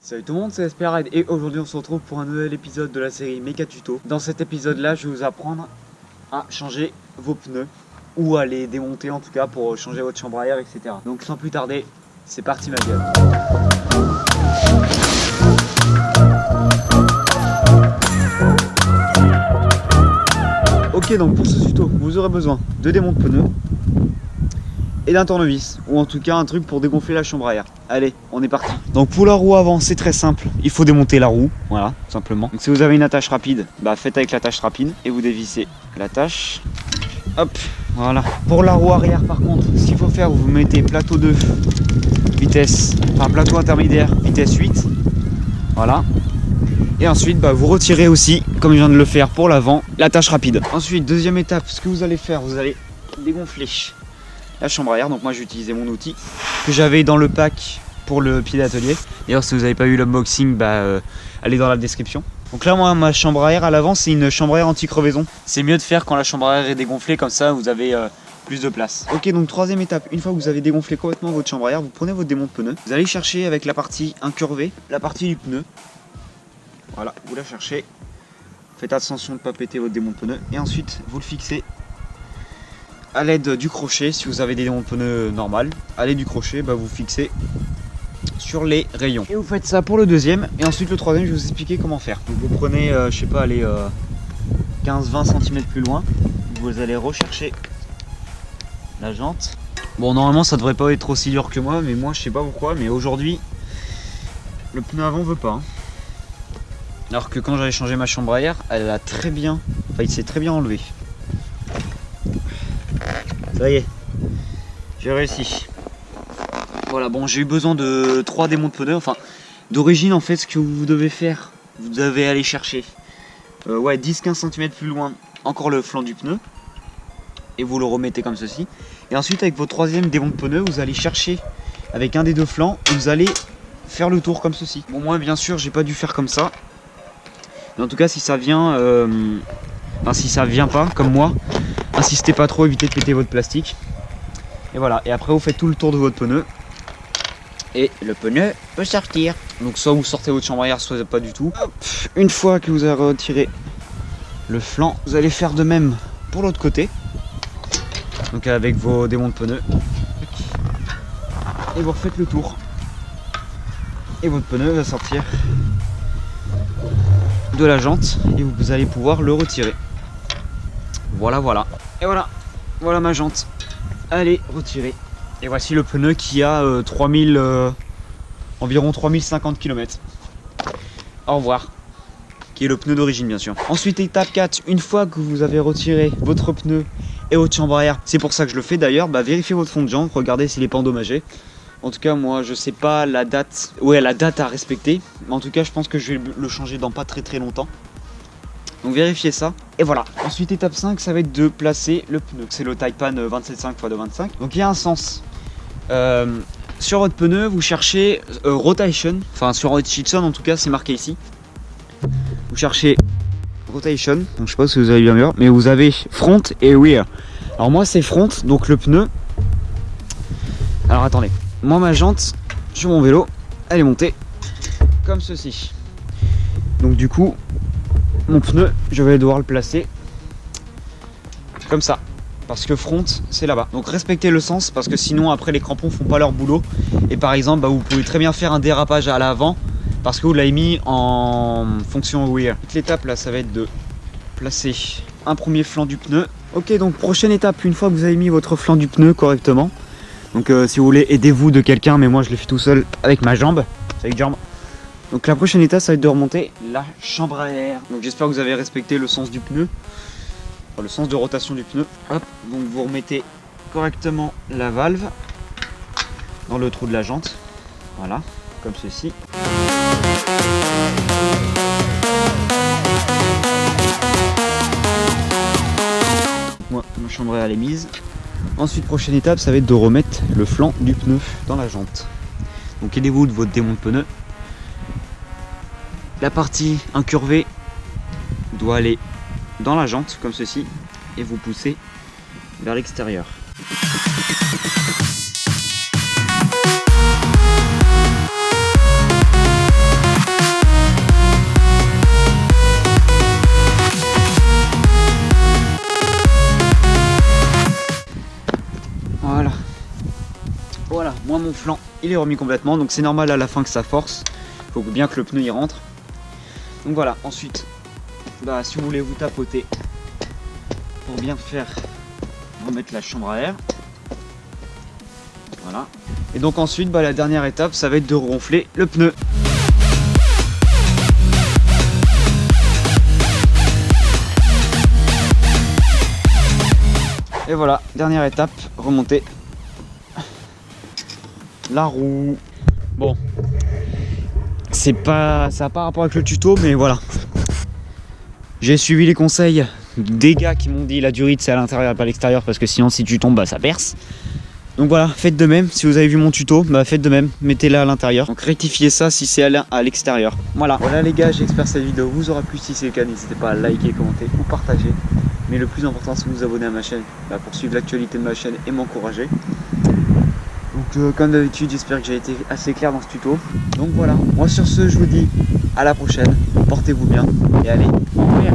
Salut tout le monde, c'est Esperide et aujourd'hui on se retrouve pour un nouvel épisode de la série Méga Tuto. Dans cet épisode là, je vais vous apprendre à changer vos pneus ou à les démonter en tout cas pour changer votre chambre à air, etc. Donc sans plus tarder, c'est parti ma gueule. Ok, donc pour ce tuto, vous aurez besoin de démonte pneus et d'un tournevis, ou en tout cas un truc pour dégonfler la chambre à air. Allez, on est parti. Donc pour la roue avant, c'est très simple, il faut démonter la roue, voilà, tout simplement. Donc si vous avez une attache rapide, bah faites avec l'attache rapide et vous dévissez l'attache. Hop, voilà. Pour la roue arrière par contre, ce qu'il faut faire, vous mettez plateau 2, vitesse, enfin plateau intermédiaire, vitesse 8. Voilà. Et ensuite, bah, vous retirez aussi, comme je viens de le faire pour l'avant, l'attache rapide. Ensuite, deuxième étape, ce que vous allez faire, vous allez dégonfler la chambre à air. Donc moi j'ai utilisé mon outil que j'avais dans le pack pour le pied d'atelier. D'ailleurs si vous n'avez pas eu l'unboxing, allez dans la description. Donc là moi ma chambre à air à l'avant c'est une chambre à air anti-crevaison. C'est mieux de faire quand la chambre à air est dégonflée, comme ça vous avez plus de place. Ok, donc troisième étape, une fois que vous avez dégonflé complètement votre chambre à air, vous prenez votre démonte pneu. Vous allez chercher avec la partie incurvée, la partie du pneu. Voilà, vous la cherchez. Faites attention de ne pas péter votre démonte pneu. Et ensuite vous le fixez à l'aide du crochet. Si vous avez des démontes pneus normales, à l'aide du crochet, vous fixez sur les rayons. Et vous faites ça pour le deuxième. Et ensuite le troisième, je vais vous expliquer comment faire. Donc, vous prenez, je sais pas, allez 15-20 cm plus loin. Vous allez rechercher la jante. Bon, normalement ça devrait pas être aussi dur que moi, mais moi je sais pas pourquoi, mais aujourd'hui le pneu avant veut pas. Alors que quand j'avais changé ma chambre à air, elle a très bien, il s'est très bien enlevé. Ça y est, j'ai réussi. Voilà, bon, j'ai eu besoin de 3 démontes pneus. Enfin, d'origine, en fait, ce que vous devez faire, vous devez aller chercher 10-15 cm plus loin, encore le flanc du pneu. Et vous le remettez comme ceci. Et ensuite, avec votre troisième démonte pneu, vous allez chercher avec un des deux flancs et vous allez faire le tour comme ceci. Bon, moi, bien sûr, j'ai pas dû faire comme ça. Mais en tout cas, si ça vient, si ça vient pas, comme moi, insistez pas trop, évitez de péter votre plastique. Et voilà, et après vous faites tout le tour de votre pneu. Et le pneu peut sortir. Donc soit vous sortez votre chambre à air, soit pas du tout. Hop. Une fois que vous avez retiré le flanc, vous allez faire de même pour l'autre côté. Donc avec vos démontes pneus. Et vous refaites le tour. Et votre pneu va sortir de la jante et vous allez pouvoir le retirer. Voilà, voilà. Et voilà ma jante. Allez, retirée. Et voici le pneu qui a environ 3050 km. Au revoir. Qui est le pneu d'origine bien sûr. Ensuite étape 4, une fois que vous avez retiré votre pneu et votre chambre à air, c'est pour ça que je le fais d'ailleurs, vérifiez votre fond de jante, regardez s'il n'est pas endommagé. En tout cas moi je sais pas la date, la date à respecter. Mais en tout cas je pense que je vais le changer dans pas très longtemps. Donc vérifiez ça, et voilà. Ensuite étape 5, ça va être de placer le pneu. C'est le Taipan 27.5 x 2.25. Donc il y a un sens. Sur votre pneu, vous cherchez rotation. Enfin sur Hutchinson en tout cas, c'est marqué ici. Vous cherchez rotation. Donc je sais pas si vous avez bien vu, mais vous avez front et rear. Alors moi c'est front, donc le pneu. Alors attendez. Moi ma jante sur mon vélo, elle est montée comme ceci. Donc du coup, mon pneu, je vais devoir le placer comme ça, parce que front c'est là-bas. Donc respectez le sens, parce que sinon après les crampons font pas leur boulot. Et par exemple vous pouvez très bien faire un dérapage à l'avant parce que vous l'avez mis en fonction rear. L'étape là, ça va être de placer un premier flanc du pneu. Ok, donc prochaine étape, une fois que vous avez mis votre flanc du pneu correctement, donc si vous voulez, aidez-vous de quelqu'un, mais moi je l'ai fait tout seul avec ma jambe, avec jambe. Donc la prochaine étape, ça va être de remonter la chambre à air. Donc j'espère que vous avez respecté le sens du pneu, enfin, le sens de rotation du pneu. Hop, donc vous remettez correctement la valve dans le trou de la jante. Voilà, comme ceci. Moi, ma chambre à air elle est mise. Ensuite, prochaine étape, ça va être de remettre le flanc du pneu dans la jante. Donc aidez-vous de votre démonte pneu. La partie incurvée doit aller dans la jante comme ceci et vous poussez vers l'extérieur. Voilà. Voilà, moi mon flanc il est remis complètement, donc c'est normal à la fin que ça force. Il faut bien que le pneu y rentre. Donc voilà, ensuite, bah, si vous voulez vous tapoter pour bien faire, remettre la chambre à air. Voilà. Et donc ensuite, bah, la dernière étape, ça va être de ronfler le pneu. Et voilà, dernière étape, remonter la roue. Bon, c'est pas, ça n'a pas rapport avec le tuto, mais voilà. J'ai suivi les conseils des gars qui m'ont dit la durite c'est à l'intérieur et pas à l'extérieur, parce que sinon si tu tombes, bah, ça perce. Donc voilà, faites de même. Si vous avez vu mon tuto, bah faites de même, mettez-la à l'intérieur. Donc rectifiez ça si c'est à l'extérieur. Voilà, voilà les gars, j'espère que cette vidéo vous aura plu. Si c'est le cas, n'hésitez pas à liker, commenter ou partager. Mais le plus important, c'est de vous abonner à ma chaîne, bah, pour suivre l'actualité de ma chaîne et m'encourager. Donc comme d'habitude, j'espère que j'ai été assez clair dans ce tuto. Donc voilà, moi sur ce, je vous dis à la prochaine. Portez-vous bien et allez en mer.